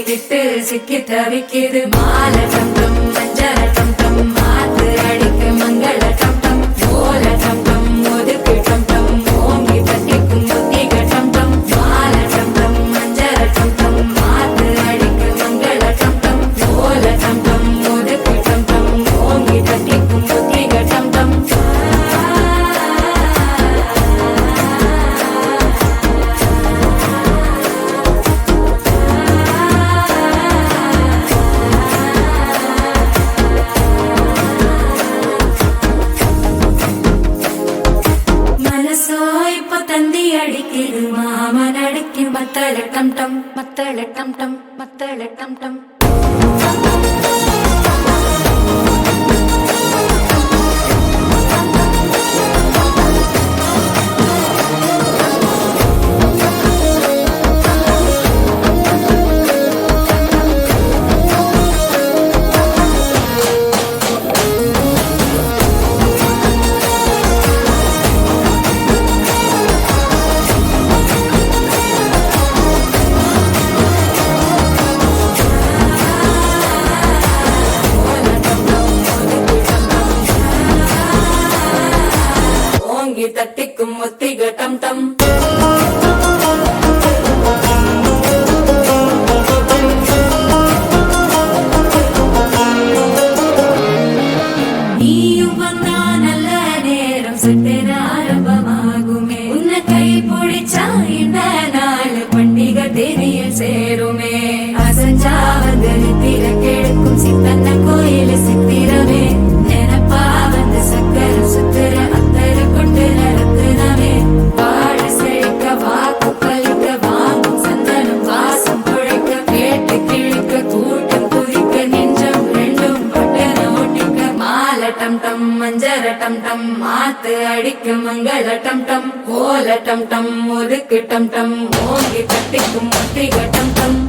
மாட்டிக்கிட்டு சிக்கி தவிக்குது மாலை டம் டம் மஞ்சள டம் டம் மாத்து அடிக்க மங்கள டம் டம் ஓல டம் டம் ஒதுக்கு டம் டம் ஓங்கி தட்டிக்கும் புத்திக டம் டம் மாலை டம் டம் மஞ்சள டம் டம் மாத்து அடிக்க மங்கள டம் டம் ஓல டம் டம் ஒதுக்கு டம் டம் ஓங்கி தட்டிக்கும் புத்திக டம் டம் தந்தி அடிக்குது மாமன் அடிக்கும் மத்தள டம் டம் மத்தள டம் டம் மத்தள டம் டம் தட்டிக்கும் முத்திக டம் டம் நீயும் வந்தா நல்ல நேரம் சட்டென ஆரம்பமாகுமே உன்னை கை பிடிச்சா இந்த நாள் பண்டிகை தெரிய சேருமே அசஞ்சா வந்து நித்திர கெடுக்கும் சித்தன்ன கோயில் சித்திரமே நினைப்பா வந்து சக்கர சுத்திர அத்தர கொண்டு நடத்துனவே வாழ செழிக்க வாக்கு பலிக்க வாங்கும் சந்தனம் வாசம் குழைக்க கேட்டு கிழிக்க கூட்டம் குதிக்க நெஞ்சம் ரெண்டும் பட்டன ஒட்டிக்க மாலை டம் டம் மஞ்சர டம் டம் மாத்து அடிக்க மங்கள டம் டம் கோல டம் டம் ஒதுக்கு டம் டம் ஓங்கி தட்டிக்கும் முத்திக டம் டம்